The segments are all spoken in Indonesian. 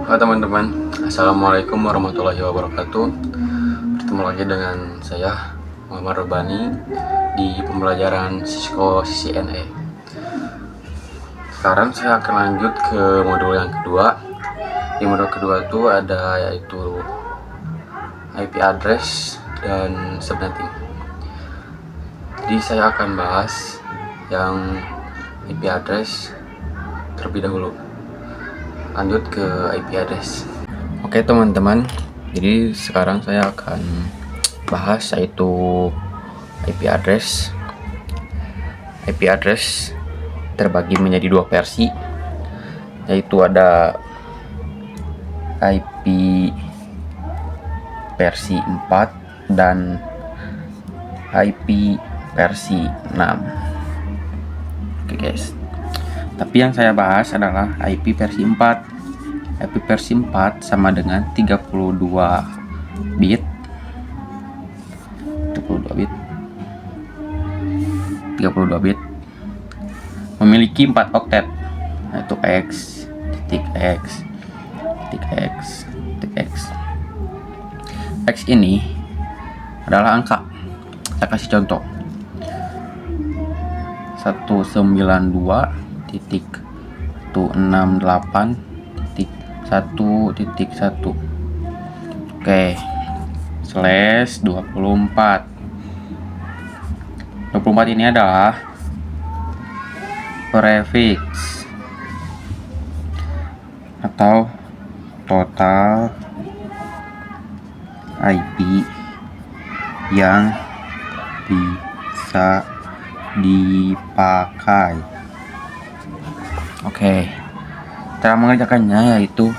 Halo teman-teman, Assalamualaikum warahmatullahi wabarakatuh. Bertemu lagi dengan saya Muhammad Robani di pembelajaran Cisco CCNA. Sekarang saya akan lanjut ke modul yang kedua. Di modul kedua itu ada yaitu IP address dan subnetting. Jadi saya akan bahas yang IP address terlebih dahulu. Lanjut ke IP address. Oke teman-teman, jadi sekarang saya akan bahas yaitu IP address. IP address terbagi menjadi dua versi, yaitu ada IP versi 4 dan IP versi 6. Oke guys, tapi yang saya bahas adalah IP versi 4. IP versi 4 sama dengan 32 bit 32 bit memiliki 4 oktet, yaitu X, titik X, titik X, titik X. X ini adalah angka. Saya kasih contoh. 192.168.1.1. Oke, slash 24. 24 ini adalah prefix atau total IP yang bisa dipakai. Oke, cara mengerjakannya yaitu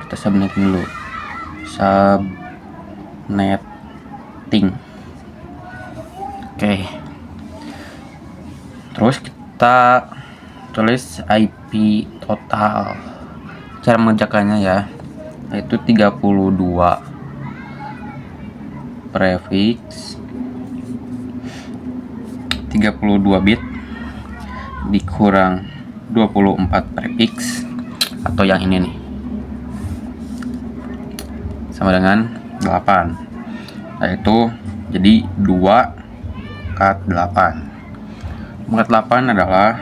kita subnetting dulu. Subnetting. Oke, terus kita tulis IP total. Cara mengerjakannya ya, yaitu 32 prefix 32 bit dikurang 24 prefix atau yang ini nih sama dengan 8, yaitu jadi 2 kat 8. 4 kat 8 adalah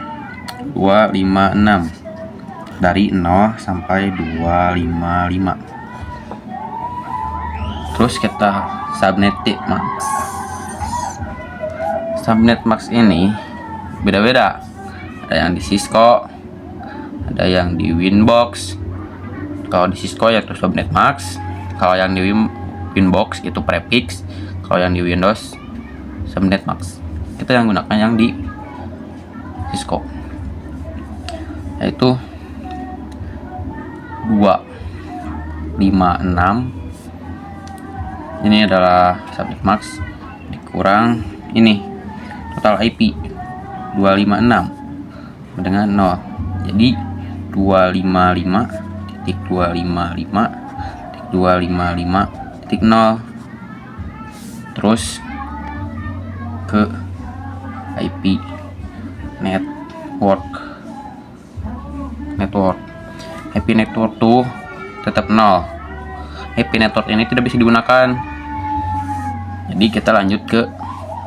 256 dari 0 sampai 255. Terus kita subnet max. Subnet max ini beda-beda. Ada yang di Cisco, ada yang di Winbox. Kalau di Cisco yaitu subnet max, kalau yang di Winbox itu prefix, kalau yang di Windows subnet max. Kita yang gunakan yang di Cisco, yaitu 256. Ini adalah subnet max dikurang ini total IP 256 dengan 0, jadi 255.255.255.0 terus ke IP network. IP network tuh tetap 0. IP network ini tidak bisa digunakan. Jadi kita lanjut ke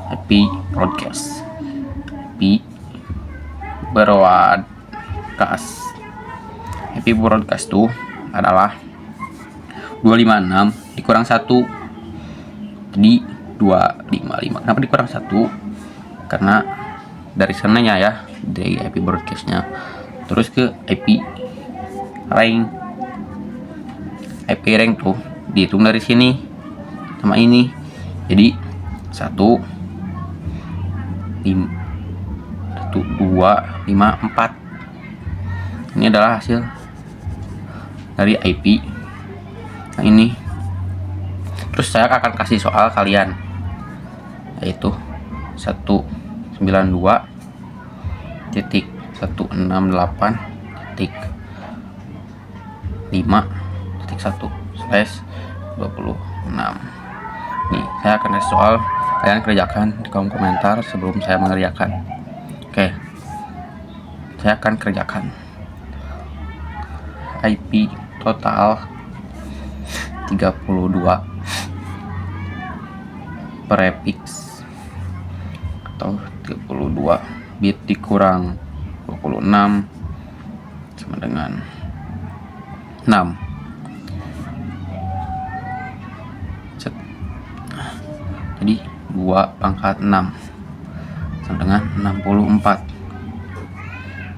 IP broadcast. IP broadcast. IP broadcast tuh adalah 256 dikurang 1. Jadi 255. Kenapa dikurang 1? Karena dari sananya ya, dari IP broadcastnya. Terus ke IP rank. IP rank tuh dihitung dari sini sama ini. Jadi 1 2 5 4. Ini adalah hasil dari IP yang ini. Terus saya akan kasih soal kalian, yaitu 192.168.5.1/26. Nih, saya akan kasih soal, kalian kerjakan di kolom komentar sebelum saya mengerjakan. Oke, saya akan kerjakan. IP total 32 prefix atau 32 bit dikurang 26 sama dengan 6. Jadi 2 pangkat 6 sama dengan 64.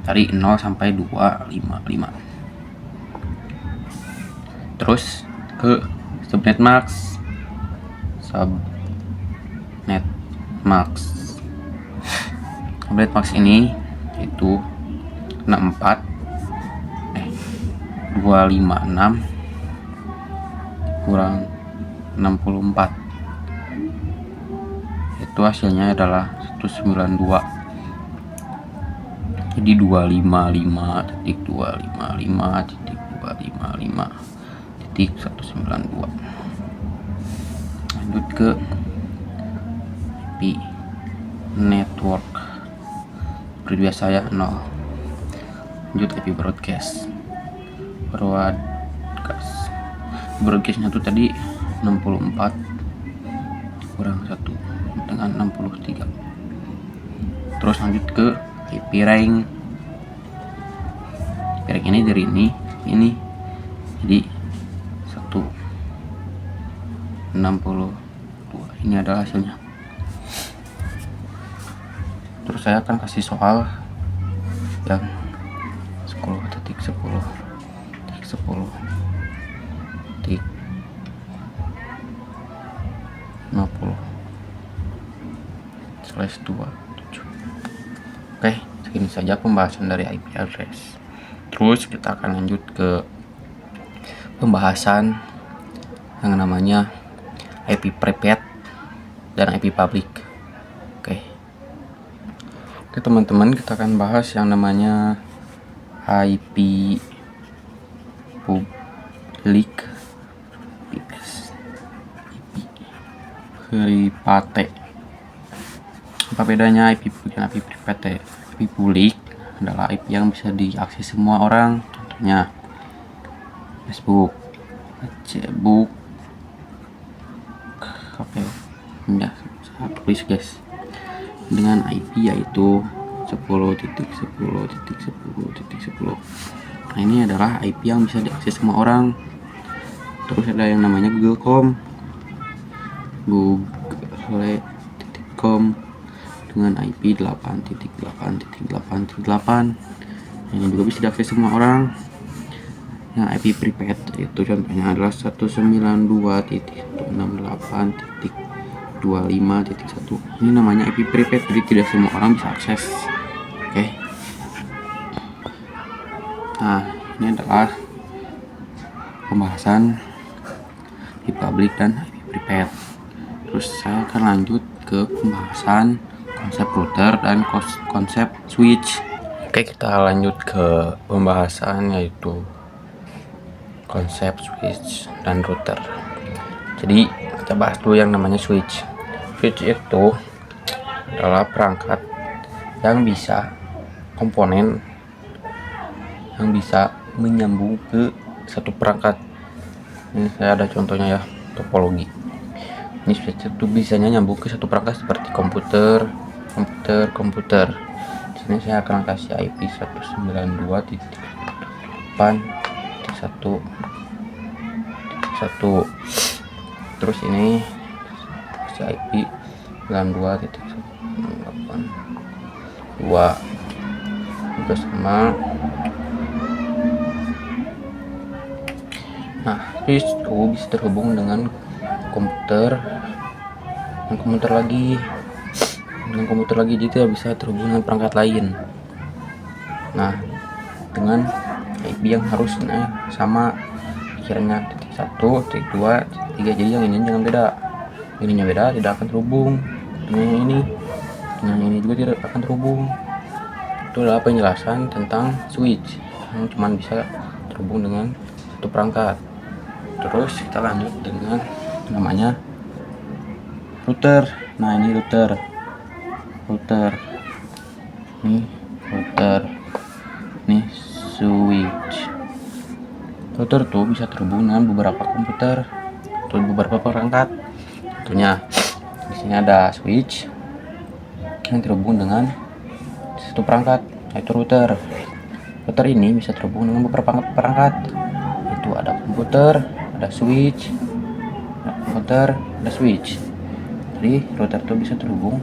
Dari 0 sampai 255. Terus ke subnet max. Subnet max ini itu 256 kurang 64, itu hasilnya adalah 192. Jadi 255.255.255.192. Lanjut ke IP network seperti biasa ya, 0. Lanjut IP broadcast. Broadcastnya tuh tadi 64 kurang 1 dengan 63. Terus lanjut ke IP rank. IP rank ini dari ini jadi 162. Ini adalah hasilnya. Terus saya akan kasih soal yang 10.10.10.50/27. Oke, segini saja pembahasan dari IP address. Terus kita akan lanjut ke pembahasan yang namanya IP private dan IP public. Oke, teman-teman, kita akan bahas yang namanya IP public, private. Apa bedanya IP public dan IP private? IP public adalah IP yang bisa diakses semua orang, contohnya Facebook, ya, saya tulis guys, dengan IP yaitu 10.10.10.10. Nah, ini adalah IP yang bisa diakses semua orang. Terus ada yang namanya Google.com dengan IP 8.8.8.8. Ini juga bisa diakses semua orang. Nah, IP private itu contohnya adalah 192.168.25.1. Ini namanya IP private, jadi tidak semua orang bisa akses. Oke. Nah, ini adalah pembahasan IP public dan IP private. Terus saya akan lanjut ke pembahasan konsep router dan konsep switch. Oke, kita lanjut ke pembahasan yaitu konsep switch dan router. Jadi kita bahas dulu yang namanya switch. Switch itu adalah perangkat yang bisa komponen yang bisa menyambung ke satu perangkat. Ini saya ada contohnya ya, topologi. Ini switch itu bisanya nyambung ke satu perangkat seperti komputer. Di sini saya akan kasih IP 192.1.1. Terus ini kasih IP 92.1.8.2 juga sama. Nah, switch itu bisa terhubung dengan komputer lagi, jadi tidak bisa terhubung dengan perangkat lain. Nah, dengan IP yang harusnya sama, kiranya titik 1, titik 2, titik 3. Jadi yang ini jangan beda. Ininya beda, tidak akan terhubung. Dengan ini juga tidak akan terhubung. Itu adalah penjelasan tentang switch yang cuma bisa terhubung dengan satu perangkat. Terus kita lanjut dengan namanya router. Nah, ini router. Ini router. Ini switch. router tuh bisa terhubung dengan beberapa komputer atau beberapa perangkat. Tentunya di sini ada switch yang terhubung dengan satu perangkat, yaitu router. Router ini bisa terhubung dengan beberapa perangkat, itu ada komputer, ada switch, ada komputer, ada switch. Jadi router itu bisa terhubung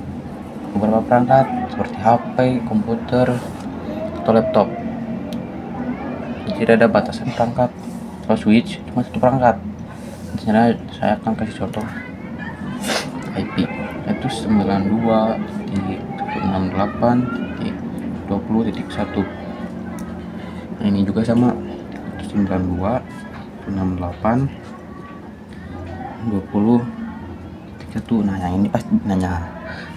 beberapa perangkat seperti HP, komputer, atau laptop. Tidak ada batasan perangkat. Kalau switch cuma satu perangkat. Di sana saya akan kasih contoh IP, yaitu 92.168.20.1. Nah, ini juga sama, 92.168.20.1. Nah, yang ini pasti nanya.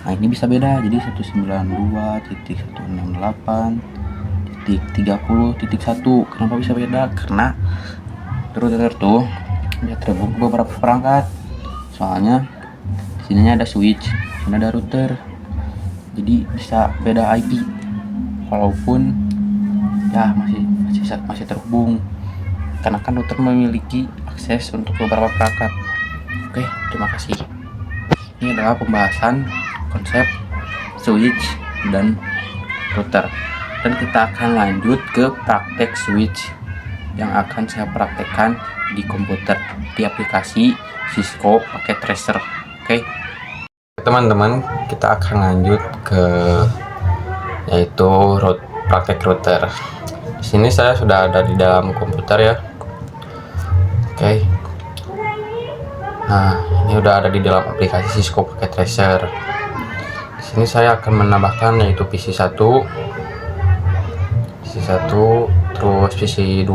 Nah, ini bisa beda, jadi 192.168.30.1. Kenapa bisa beda? Karena router tuh dia terhubung ke beberapa perangkat. Soalnya di sini ada switch, sini ada router. Jadi bisa beda IP. Walaupun ya masih terhubung. Karena kan router memiliki akses untuk beberapa perangkat. Oke, terima kasih. Ini adalah pembahasan konsep switch dan router, dan kita akan lanjut ke praktek switch yang akan saya praktekkan di komputer di aplikasi Cisco pakai tracer. Oke, teman-teman, kita akan lanjut ke yaitu praktek router. Di sini saya sudah ada di dalam komputer ya. Oke. Nah, ini udah ada di dalam aplikasi Cisco pakai tracer. Di sini saya akan menambahkan yaitu PC1, terus PC2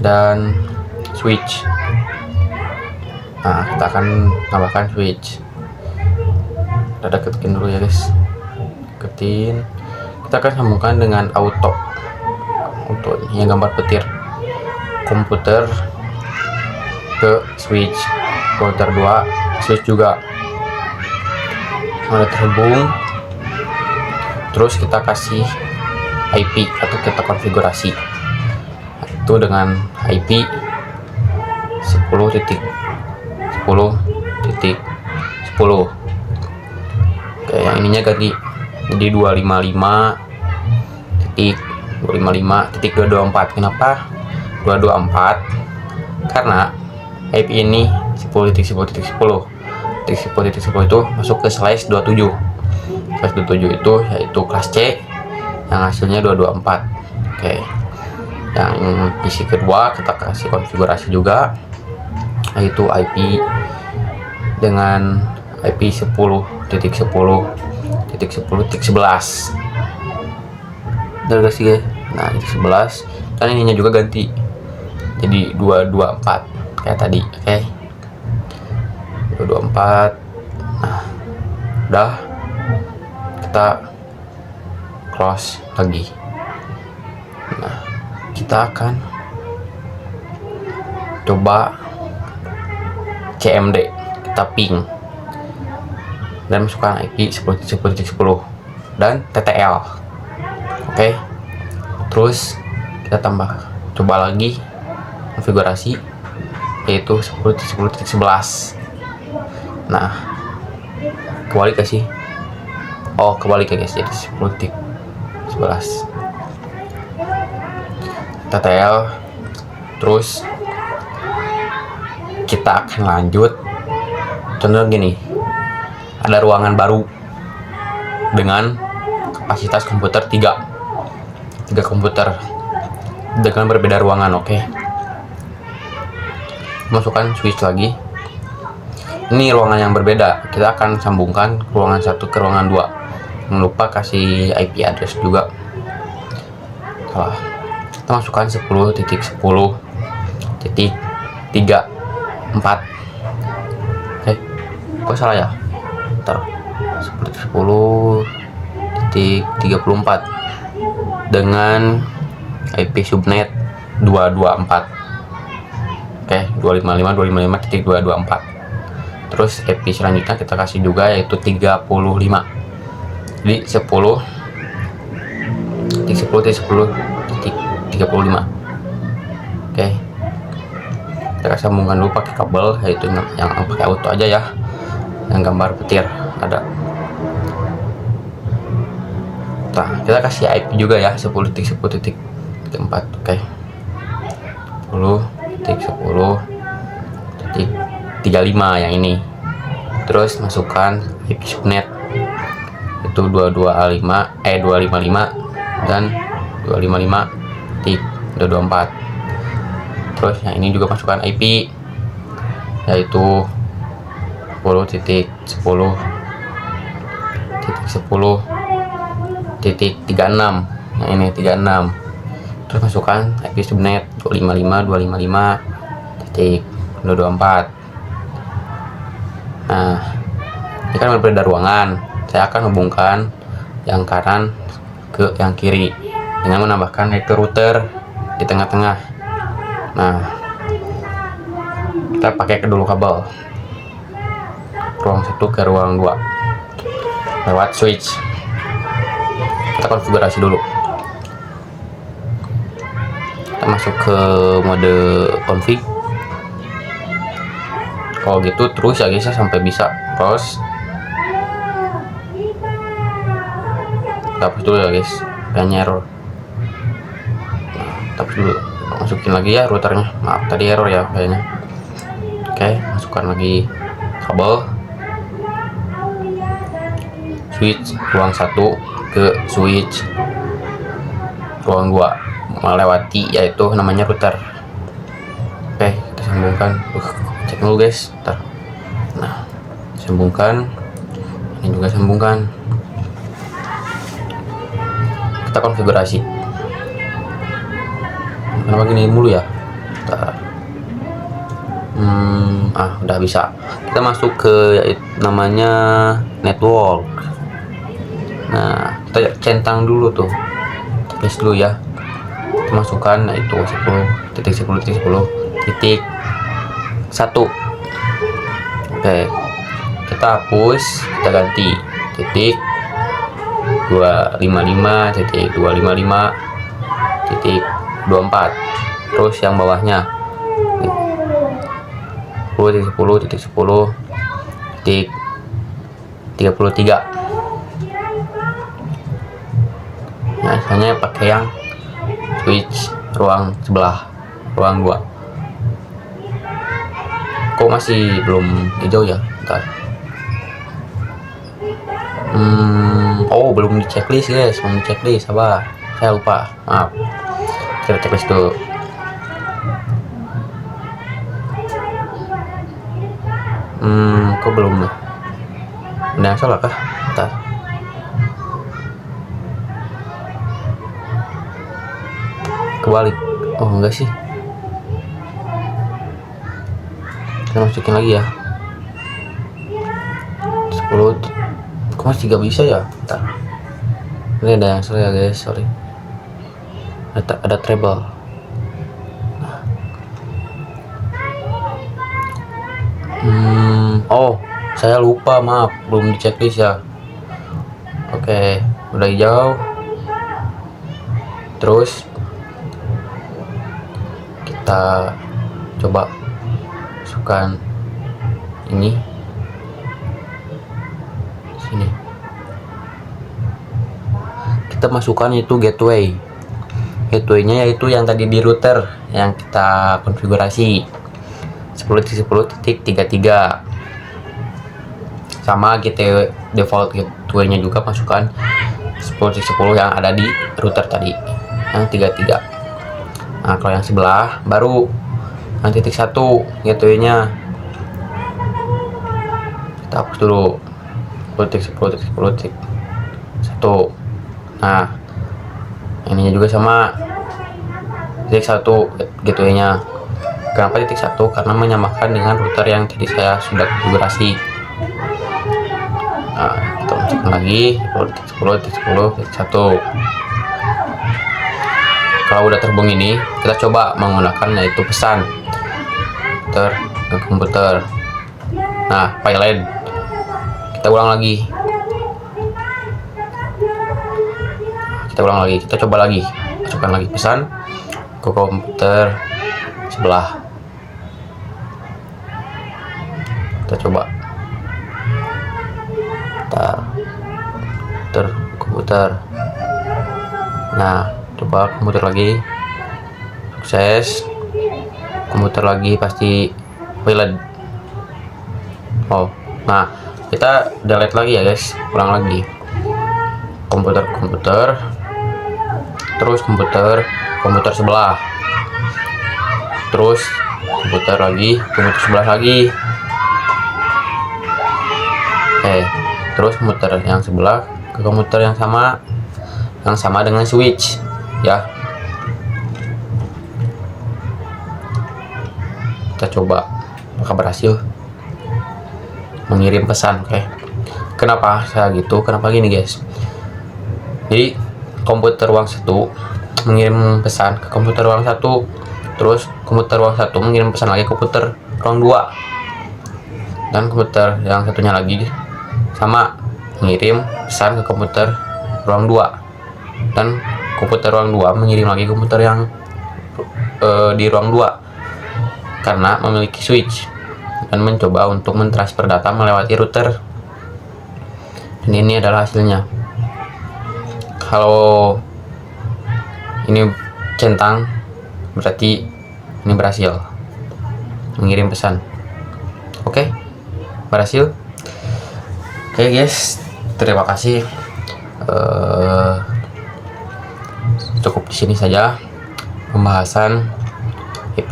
dan switch. Nah, kita akan tambahkan switch. Kita deketin dulu ya guys. Deketin. Kita akan sambungkan dengan auto ini gambar petir komputer ke switch, router 2 switch juga udah terhubung. Terus kita kasih IP atau kita konfigurasi itu dengan IP 10.10.10. Oke, yang ininya ganti jadi 255.254. Kenapa 224? Karena IP ini 10.10.10 itu masuk ke slash 27. Slash 27 itu yaitu kelas C yang hasilnya 224. Oke. Yang PC kedua kita kasih konfigurasi juga, yaitu IP dengan IP 10.10.10.11. Udah kasih ya. Nah, ini 11 dan ininya juga ganti jadi 224 kayak tadi. Oke. 224. Nah, udah, kita close lagi. Nah, kita akan coba CMD, kita ping dan masukkan IP 10.10.10 dan TTL. Oke. Terus kita tambah coba lagi konfigurasi yaitu 10.10.11. Nah, kebalik sih. Oh, kebalik ya guys, jadi 10.11 TTL. Terus kita akan lanjut. Contoh gini, ada ruangan baru dengan kapasitas komputer 3 komputer dengan berbeda ruangan. Oke. Masukkan switch lagi. Ini ruangan yang berbeda, kita akan sambungkan ruangan 1 ke ruangan 2. Jangan lupa kasih IP address juga. Salah, kita masukkan 10.10.34. Oke, kok salah ya? Ntar 10.10.34 dengan IP subnet 224. Oke, 255.255.224. Terus IP selanjutnya kita kasih juga yaitu 35. Jadi 10.10.10.35. Oke, kita sambungkan dulu pakai kabel, yaitu yang pakai auto aja ya, yang gambar petir ada. Nah, kita kasih IP juga ya, 10.10.4. Oke, 10.10.35 yang ini. Terus masukkan IP subnet itu 255 dan 255.224. Terus yang ini juga masukkan IP, yaitu 10.10.10.36 yang ini 36. Terus masukkan IP subnet 255.255.224. Nah, ini kan berbeda ruangan. Saya akan hubungkan yang kanan ke yang kiri dengan menambahkan itu router di tengah-tengah. Nah, kita pakai dulu kabel ruang 1 ke ruang 2 lewat switch. Kita konfigurasi dulu. Kita masuk ke mode config. Kalau gitu terus ya guys ya, sampai bisa. Terus hapus dulu ya guys, kayaknya error. Hapus dulu, masukin lagi ya routernya. Maaf tadi error ya kayaknya. Oke, masukkan lagi kabel switch ruang 1 ke switch ruang 2 melewati yaitu namanya router. Oke, kita sambungkan. Cek dulu guys, ntar. Nah, sambungkan, ini juga sambungkan. Kita konfigurasi. Kenapa gini mulu ya? Ntar. Udah bisa. Kita masuk ke namanya network. Nah, kita centang dulu tuh, tulis dulu ya. Kita masukkan itu 10.10.10.1. Oke, kita hapus, kita ganti titik 255.255.24. Terus yang bawahnya 10.10.10.33. Nah, misalnya pakai yang switch ruang sebelah, ruang 2. Kok masih belum hijau ya? Bentar. Oh, belum di checklist guys, belum di checklist, sabar. Saya lupa, maaf. Kita checklist dulu. Kok belum ya? Ada yang salah kah? Bentar. Kebalik. Oh, enggak sih. Kita masukin lagi ya. 10. Kok masih gak bisa ya? Bentar. Ini ada yang salah ya guys, sorry. Ada treble. Oh, saya lupa, maaf, belum di checklist ya. Oke, udah hijau. Terus kita coba masukkan ini sini. Kita masukkan itu gateway-nya yaitu yang tadi di router yang kita konfigurasi 10.10.33. sama gateway default gateway-nya juga masukkan 10.10 yang ada di router tadi yang 33. Nah, kalau yang sebelah baru yang titik 1 gateway-nya kita hapus dulu 10.10.10.1. Nah, ininya juga sama titik 1 gateway-nya. Kenapa titik 1? Karena menyamakan dengan router yang tadi saya sudah konfigurasi. Nah, kita masukkan lagi 10.10.10.1. Kalau udah terhubung ini, kita coba menggunakan yaitu pesan ke komputer. Nah, file kita ulang lagi. Kita coba lagi, masukkan lagi pesan ke komputer. sebelah. Kita coba. Komputer. Nah, coba komputer lagi. Sukses. Komputer lagi pasti valid. Oh, nah kita delete lagi ya guys, ulang lagi. Komputer, terus komputer sebelah, terus komputer sebelah lagi. Terus komputer yang sebelah ke komputer yang sama dengan switch ya. Kita coba apakah berhasil mengirim pesan. Kenapa saya gitu, kenapa gini guys, jadi komputer ruang 1 mengirim pesan ke komputer ruang 1, terus komputer ruang 1 mengirim pesan lagi ke komputer ruang 2, dan komputer yang satunya lagi sama mengirim pesan ke komputer ruang 2, dan komputer ruang 2 mengirim lagi ke komputer yang di ruang 2 karena memiliki switch dan mencoba untuk mentransfer data melewati router. Dan ini adalah hasilnya. Kalau ini centang berarti ini berhasil mengirim pesan. Oke, berhasil. Oke guys, terima kasih. Cukup di sini saja pembahasan IP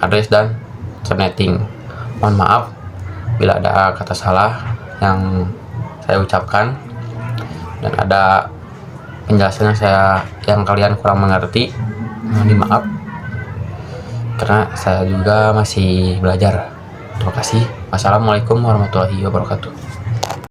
address dan subnetting. Mohon maaf bila ada kata salah yang saya ucapkan dan ada penjelasan yang kalian kurang mengerti. Mohon dimaaf karena saya juga masih belajar. Terima kasih. Wassalamualaikum warahmatullahi wabarakatuh.